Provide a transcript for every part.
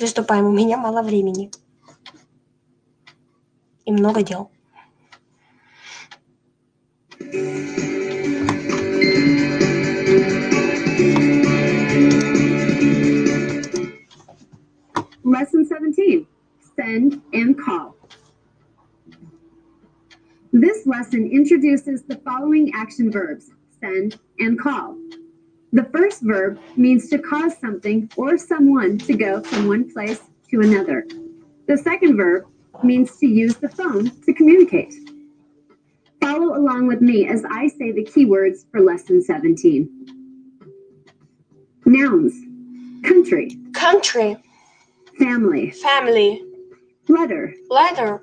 Приступаем. У меня мало времени. И много дел. Lesson 17, send and call. This lesson introduces the following action verbs, send and call. The first verb means to cause something or someone to go from one place to another. The second verb means to use the phone to communicate. Follow along with me as I say the keywords for lesson 17. Nouns, country, Country. family, Family. letter, Letter.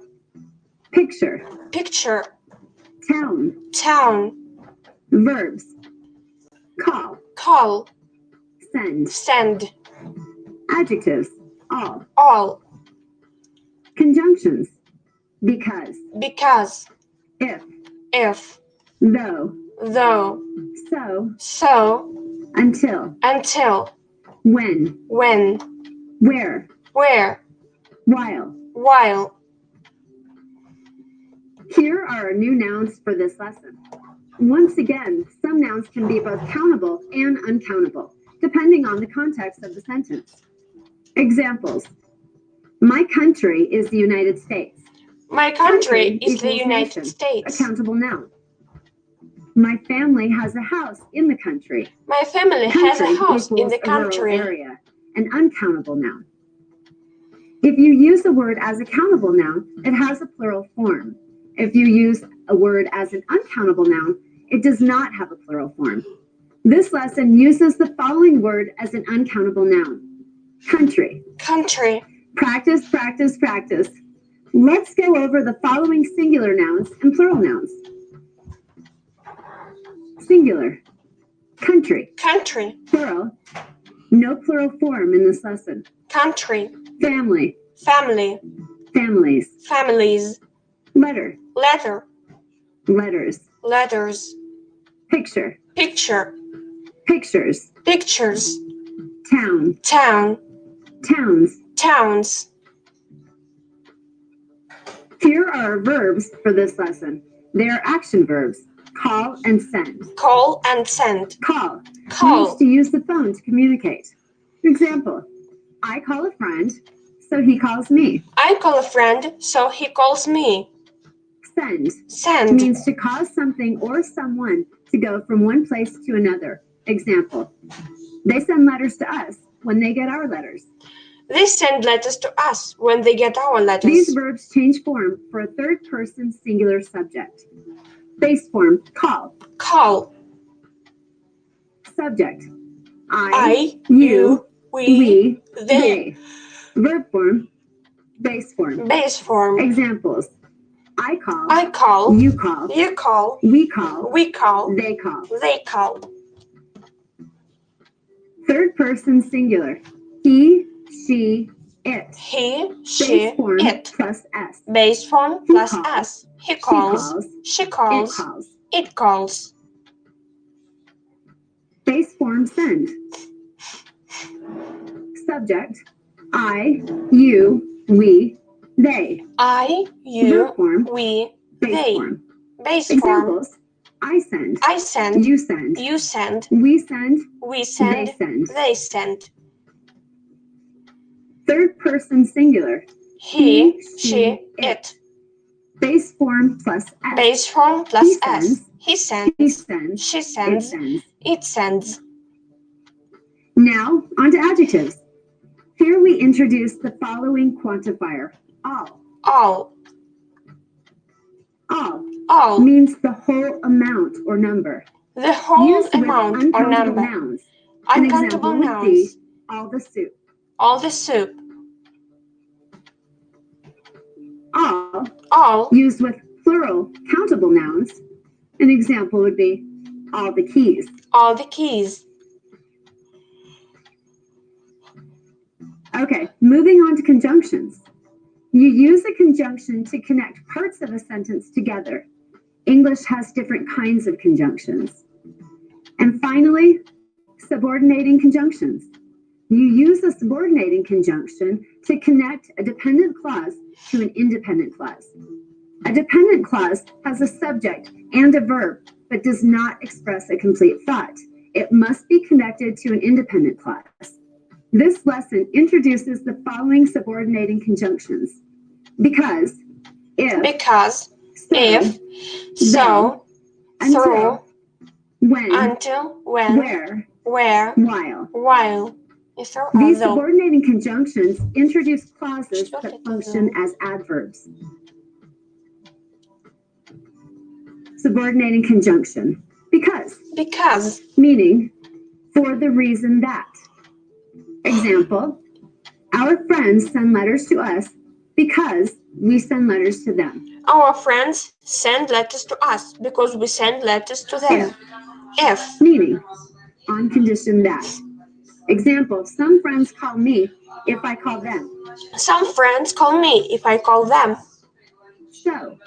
picture, Picture. town, Town. verbs, call, Call. send, Send. adjectives, all, All. conjunctions, because, Because. if, If. though, Though. so, So. until, Until. when, When. where, Where. while. While. Here are our new nouns for this lesson. Once again, some nouns can be both countable and uncountable, depending on the context of the sentence. Examples. My country is the United States. My country is the equals United nation, States. a countable noun. My family has a house in the country. My family has a house in the equals a rural country. area, an uncountable noun. If you use a word as a countable noun, it has a plural form. If you use a word as an uncountable noun, it does not have a plural form. This lesson uses the following word as an uncountable noun. Country. Country. Practice, practice, practice. Let's go over the following singular nouns and plural nouns. Singular. Country. Country. Plural. No plural form in this lesson. Country. Family. Family. Families. Families. Letter. Letter. Letters. Letters. Picture. Picture. Pictures. Pictures. Town. Town. Towns. Towns. Here are our verbs for this lesson. They are action verbs. Call and send. Call and send. Call. Call. Means to use the phone to communicate. Example. I call a friend, so he calls me. I call a friend, so he calls me. Send. Send. Means to cause something or someone to go from one place to another. Example. They send letters to us when they get our letters. They send letters to us when they get our letters. These verbs change form for a third-person singular subject. Base form, call. Call. Subject. I, you, you, we, they. Verb form, base form. Base form. Examples. I call. I call. You call. You call. We call. We call. They call. They call. Third person singular. He, she, it. He, she, Base form it. plus s. Base form He plus calls. s. He calls. She calls. It calls. It calls. Base form send. Subject. I, you, we, they. I, you, Verb form. we, Base they. form. Base form. Examples. I send. I send. You send. You send. We send. We send. They send. They send. Third person singular. He, she, it. Base form plus s. Base form plus He s. sends. He sends. He sends. She sends. It sends. It sends. Now, on to adjectives. Here we introduce the following quantifier, all. All. All. All. Means the whole amount or number. The whole Used amount with or uncountable number. nouns. An Uncountable example would nouns. be all the soup. All the soup. All. All. Used with plural countable nouns. An example would be all the keys. All the keys. Okay, moving on to conjunctions. You use a conjunction to connect parts of a sentence together. English has different kinds of conjunctions. And finally, subordinating conjunctions. You use a subordinating conjunction to connect a dependent clause to an independent clause. A dependent clause has a subject and a verb, but does not express a complete thought. It must be connected to an independent clause. This lesson introduces the following subordinating conjunctions. Because, if, so, if, so, until, through, when, until, when, where, while. These These subordinating conjunctions introduce clauses that function as adverbs. Subordinating conjunction. Because. Meaning, for the reason that. Example, our friends send letters to us because we send letters to them. Our friends send letters to us because we send letters to them. If. Meaning, on condition that. Example, some friends call me if I call them. Some friends call me if I call them. So.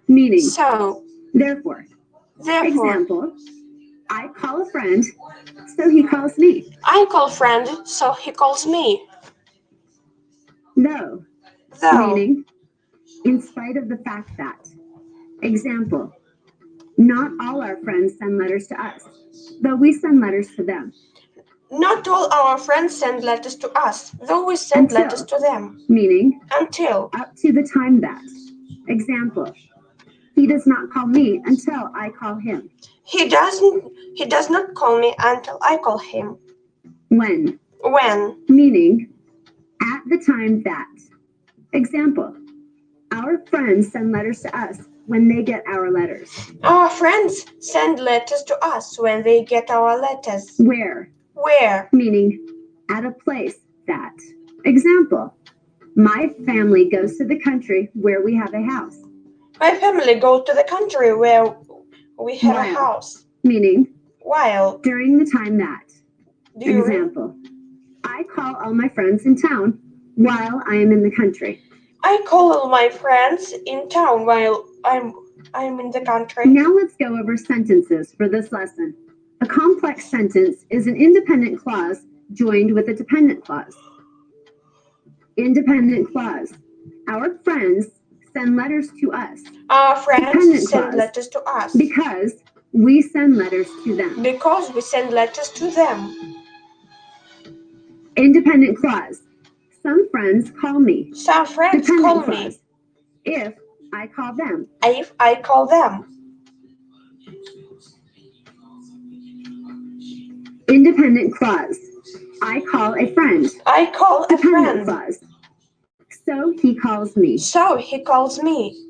Meaning, so. Therefore. Therefore. Example, I call a friend, so he calls me. I call a friend, so he calls me. Though. Though. Meaning, in spite of the fact that. Example, not all our friends send letters to us, though we send letters to them. Not all our friends send letters to us, though we send letters to them. Meaning, until. Up to the time that. Example, he does not call me until I call him. He does not call me until I call him. When. Meaning, at the time that. Example, our friends send letters to us when they get our letters. Our friends send letters to us when they get our letters. Where. Meaning, at a place that. Example, my family goes to the country where we have a house. My family goes to the country where we have a house. Meaning, while. During the time that. Example, I call all my friends in town while I am in the country. I call all my friends in town while I'm in the country. Now let's go over sentences for this lesson. A complex sentence is an independent clause joined with a dependent clause. Independent clause. Our friends send letters to us. Our friends Dependent send clause. letters to us. Because we send letters to them. Because we send letters to them. Independent clause. Some friends call me. Some friends Dependent call clause. me. If I call them. If I call them. Independent clause. I call a friend. I call a Dependent friend. clause. So he calls me. So he calls me.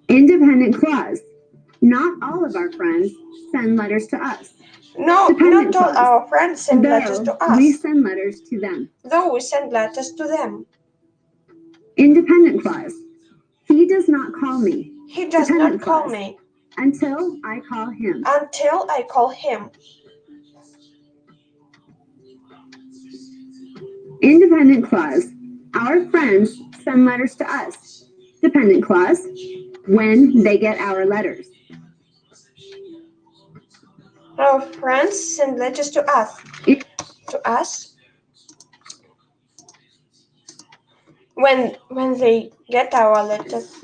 Independent clause. Not all of our friends send letters to us. No, Dependent not all clause. our friends send letters to us. We send letters to them. Though we send letters to them. Independent clause. He does not call me. He does Dependent not call clause. me. Until I call him. Until I call him. Independent clause. Our friends send letters to us. Dependent clause. When they get our letters. Our friends send letters to us. When they get our letters.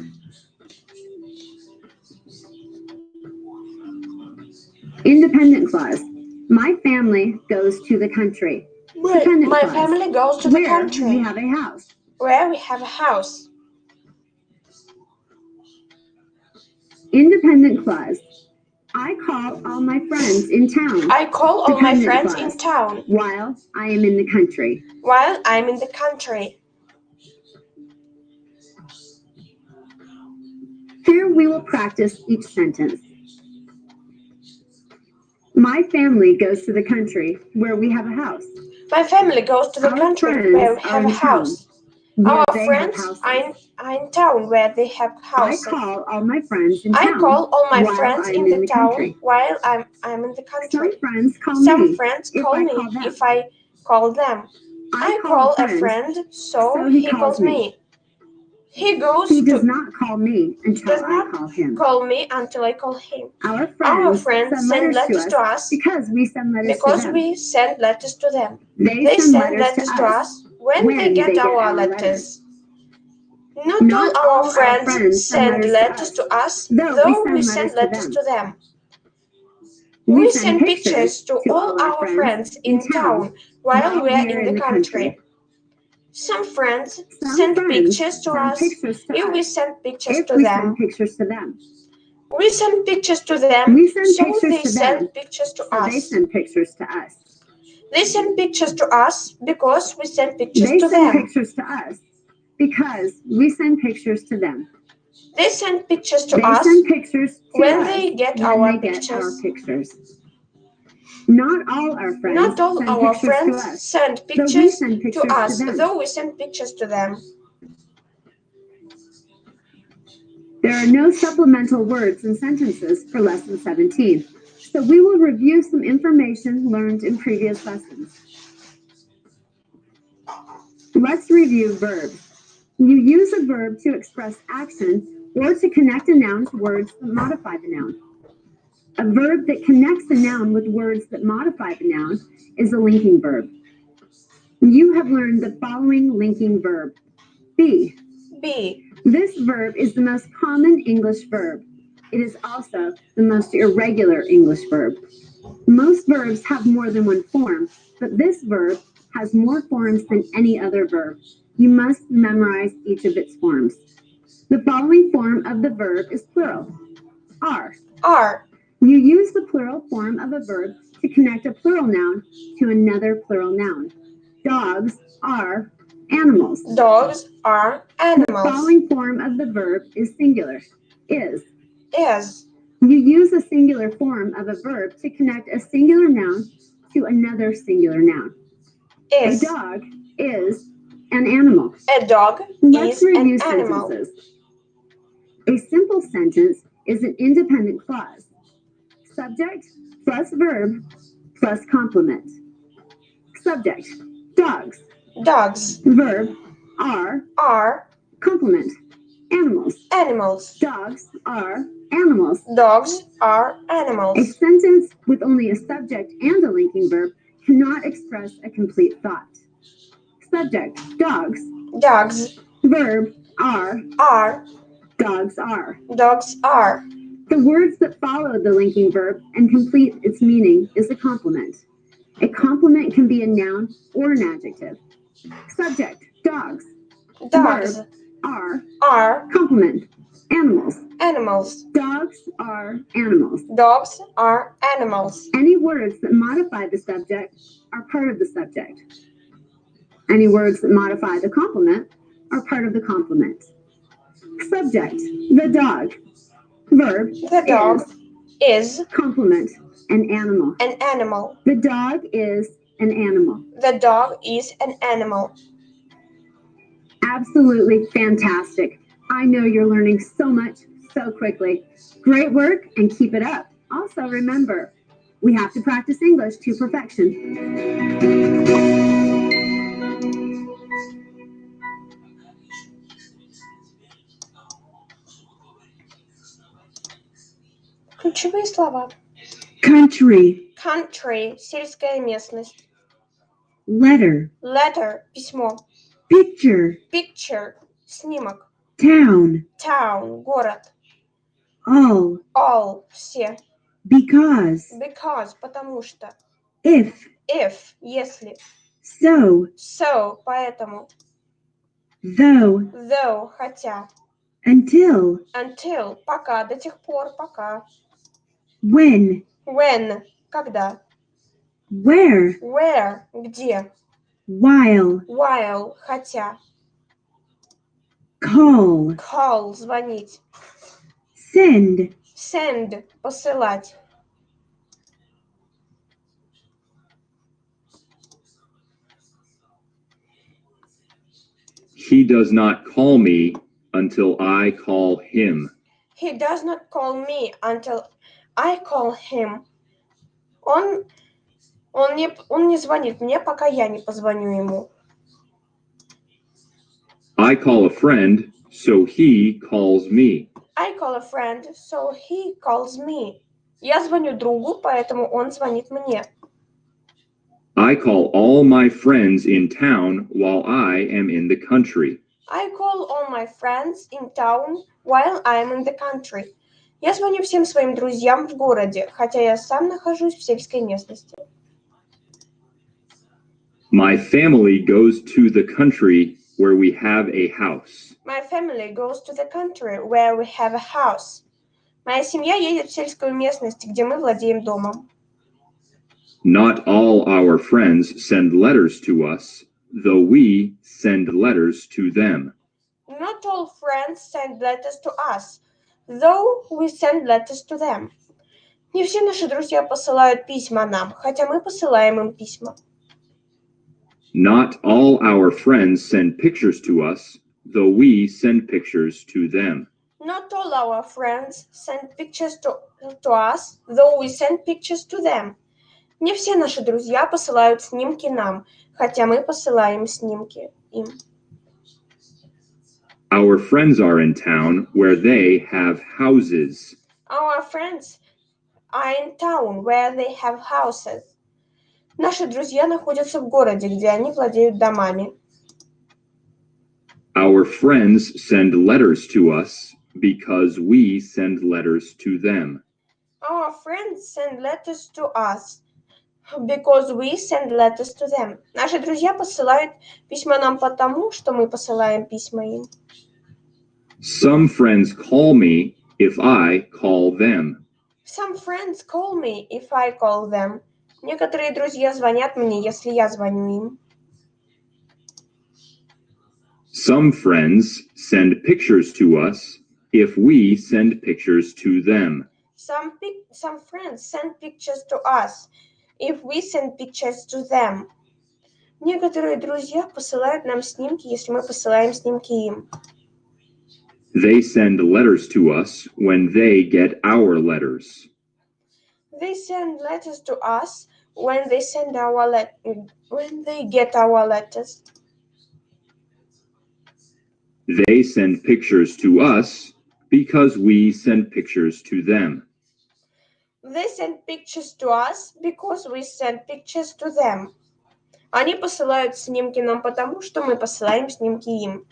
Independent clause. My family goes to the country. Dependent My clause. family goes to the country. We have a house. Where we have a house. Independent clause. I call all my friends in town. I call all my Dependent friends clause. in town. While I am in the country. While I'm in the country. Here we will practice each sentence. My family goes to the country where we have a house. My family goes to the country where we have a house. Our friends are in town where they have houses. I call all my friends in town. I call all my friends in the town country. while I'm in the country. Some friends call Some me friends call me if I call them. I call a friend, so he calls me. He goes He does to not call me until does I not call him. call me until I call him. Our Our friends send letters to us because we send letters to because them. we send letters to them. They They send send letters to us when they get our letters. Not all our friends send letters to us, though we send letters to them. We send pictures to all our friends in town while we are in the country. Some friends send pictures to us if we send pictures to them. We send pictures to them, so they send pictures to us. They send pictures to us. They send pictures to us because we send pictures They to send them. pictures to us because we send pictures to them. They send pictures to They us send pictures to when us they get when our they get pictures. our pictures. Not all our friends Not all send our pictures to friends us, send though we pictures send to pictures to us, them. though we send pictures to them. There are no supplemental words and sentences for Lesson 17, so we will review some information learned in previous lessons. Let's review verbs. You use a verb to express action or to connect a noun to words that modify the noun. A verb that connects a noun with words that modify the noun is a linking verb. You have learned the following linking verb. Be. Be. This verb is the most common English verb. It is also the most irregular English verb. Most verbs have more than one form, but this verb has more forms than any other verb. You must memorize each of its forms. The following form of the verb is plural. Are. Are. You use the plural form of a verb to connect a plural noun to another plural noun. Dogs are animals. Dogs are The animals. following form of the verb is singular. Is. Is. You use a singular form of a verb to connect a singular noun to another singular noun. Is. A dog is an animal. A dog Let's is review an animal. sentences. A simple sentence is an independent clause. Subject plus verb plus complement. Subject, dogs. Dogs Verb, are. Complement, animals. animals. Dogs are animals. Dogs are A animals. sentence with only a subject and a linking verb cannot express a complete thought. Subject, dogs. Dogs Verb, are. Dogs are. are. The words that follow the linking verb and complete its meaning is a complement. A complement can be a noun or an adjective. Subject, dogs. Dogs Verb, are complement, animals. animals. Dogs are animals. Dogs are animals. Any words that modify the subject are part of the subject. Any words that modify the complement are part of the complement. Subject, the dog. Verb, The dog is complement, an animal. an animal. The dog is an animal. The dog is an animal. Absolutely fantastic. I know you're learning so much so quickly. Great work and keep it up. Also remember, we have to practice English to perfection. Ключевые слова. Country, Country – сельская местность. letter, Letter – письмо. picture, Picture – снимок. town, Town – город. all, Все. because, Because – потому что. if, If – если. so, So – поэтому. though, Though – хотя. until, Until – пока, до тех пор, пока. when, When – когда. where, Where – где. while, While – хотя. call, Call – звонить. send, Send – посылать. He does not call me until I call him. He does not call me until I call him. Он не звонит мне, пока я не позвоню ему. I call a friend so he calls me. I call a friend, so he calls me. Я звоню другу, поэтому он звонит мне. I call all my friends in town while I am in the country. I call all my friends in town while I'm in the country. Я звоню всем своим друзьям в городе, хотя я сам нахожусь в сельской местности. My family goes to the country where we have a house. My family goes to the country where we have a house. Моя семья едет в сельскую местность, где мы владеем домом. Not all our friends send letters to us, though we send letters to them. Not all friends send letters to us, though we send letters to them. Не все наши друзья посылают письма нам, хотя мы посылаем им письма. Not all our friends send pictures to us, though we send pictures to them. Not all our friends send pictures to us, though we send pictures to them. Не все наши друзья посылают снимки нам, хотя мы посылаем снимки им. Our friends are in town where they have houses. Our friends are in town where they have houses. Наши друзья находятся в городе, где они владеют домами. Our friends send letters to us because we send letters to them. Our friends send letters to us because we send letters to them. Наши друзья посылают письма нам потому, что мы посылаем письма им. Some friends call me if I call them. Some friends call me if I call them. Некоторые друзья звонят мне, если я звоню им. Some friends send pictures to us if we send pictures to them. Some friends send pictures to us if we send pictures to them. Некоторые друзья посылают нам снимки, если мы посылаем снимки им. They send letters to us when they get our letters. They send letters to us when they get our letters. They send pictures to us because we send pictures to them. They send pictures to us because we send pictures to them. Они посылают снимки нам потому, что мы посылаем снимки им.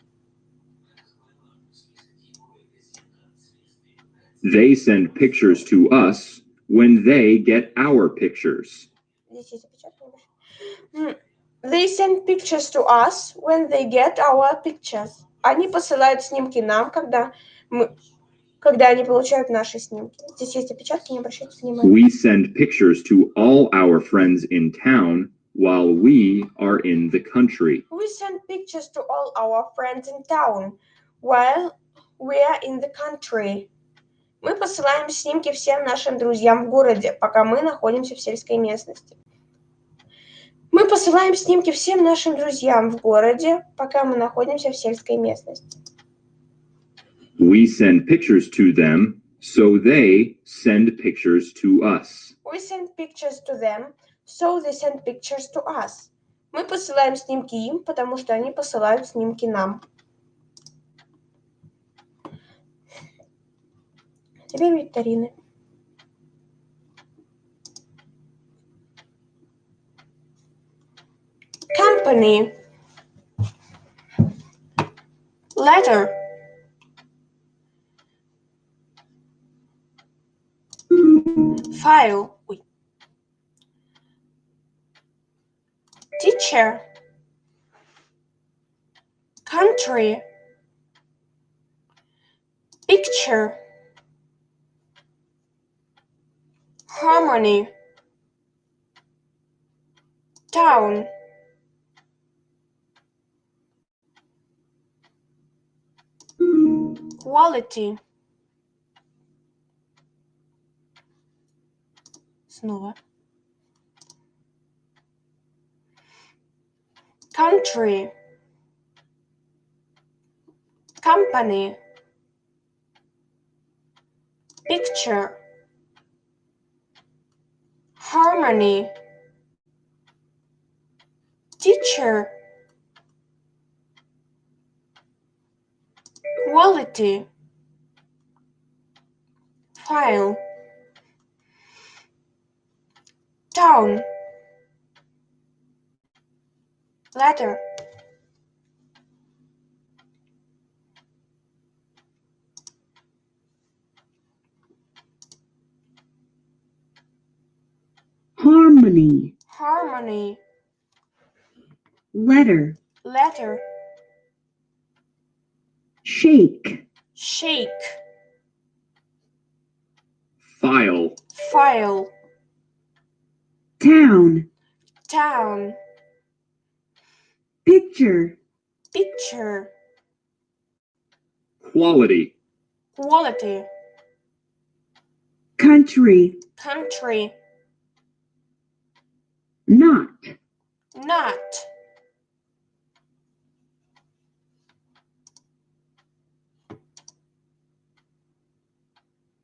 They send pictures to us when they get our pictures. They send pictures to us when they get our pictures. Они посылают снимки нам, когда они получают наши снимки. Здесь есть опечатки, не обращайте внимания. We send pictures to all our friends in town while we are in the country. We send pictures to all our friends in town while we are in the country. Мы посылаем снимки всем нашим друзьям в городе, пока мы находимся в сельской местности. Мы посылаем снимки всем нашим друзьям в городе, пока мы находимся в сельской местности. We send pictures to them, so they send pictures to us. We send pictures to them, so they send pictures to us. Мы посылаем снимки им, потому что они посылают снимки нам. Теперь викторины. Company. Letter. File. Teacher. Country. Picture. Harmony. Town. Quality. Снова. Country. Company. Picture. Harmony. Teacher. quality, file, town, letter, harmony, harmony, letter, letter, shake, shake, file, file, town, town, picture, picture, quality, quality, country, country, not, not,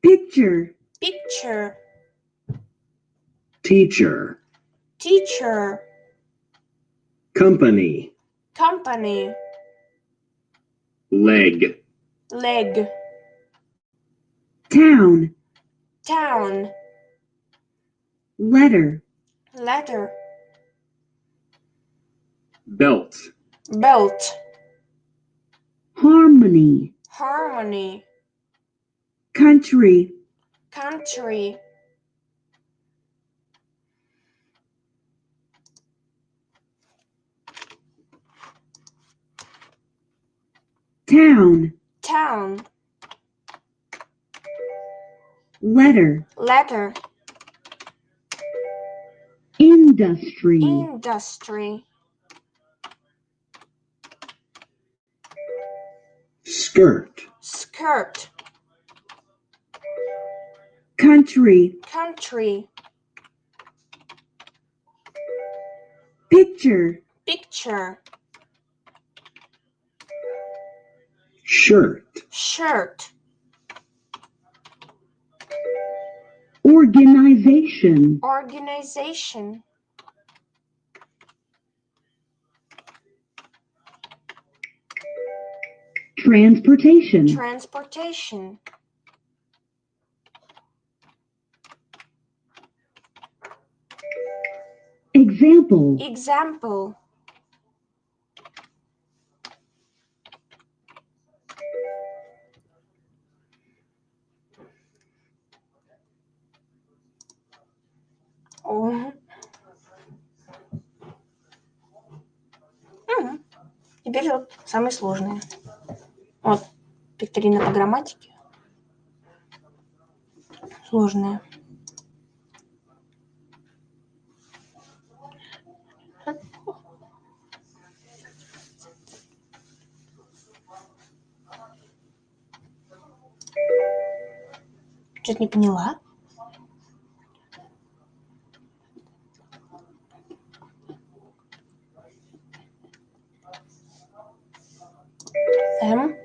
picture, picture, teacher, teacher, company, company, leg, leg, town, town, letter, letter, belt, belt, harmony, harmony, country, country, town, town, letter, letter, industry, industry, skirt, skirt, country, country, picture, picture, shirt, shirt, organization, organization, transportation, transportation, example, example, О. Мгм. Теперь вот самые сложные. Вот, викторина по грамматике. Сложная. Что-то не поняла. М.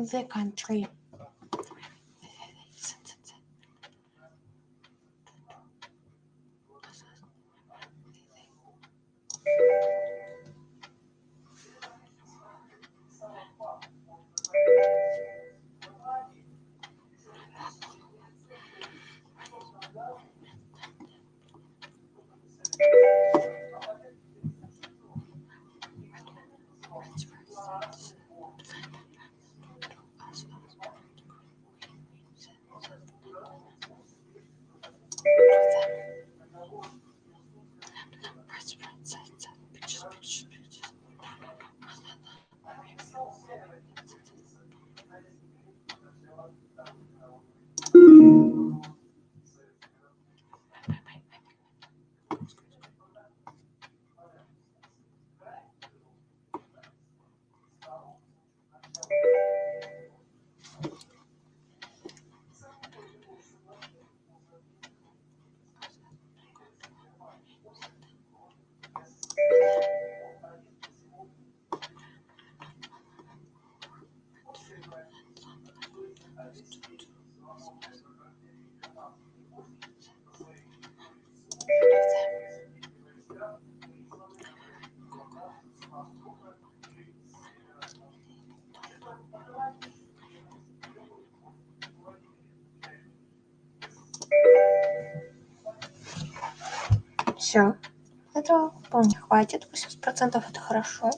the country. Все. Этого вполне хватит. 80% это хорошо.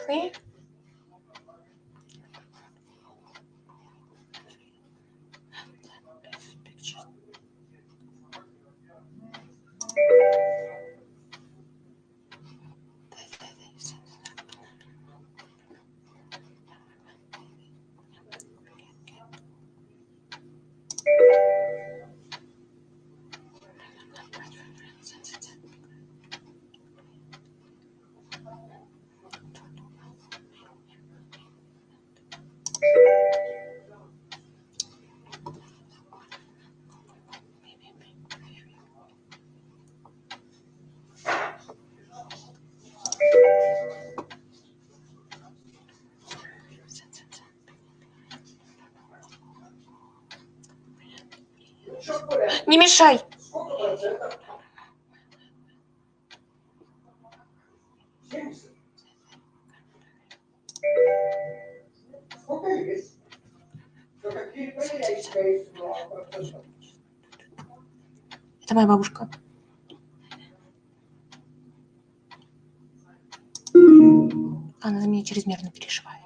Three. Не мешай! Это моя бабушка. Она за меня чрезмерно переживает.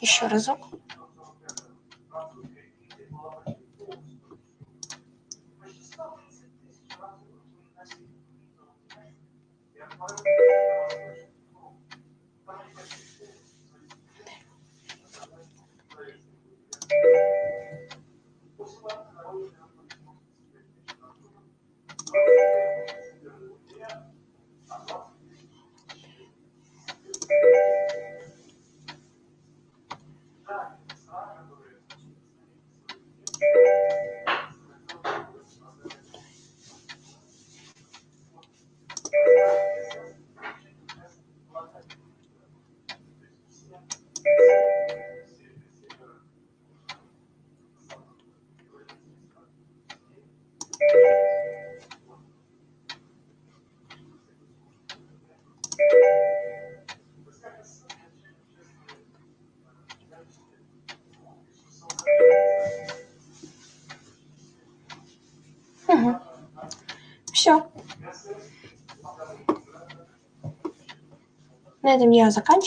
Еще разок. Все. На этом я заканчиваю.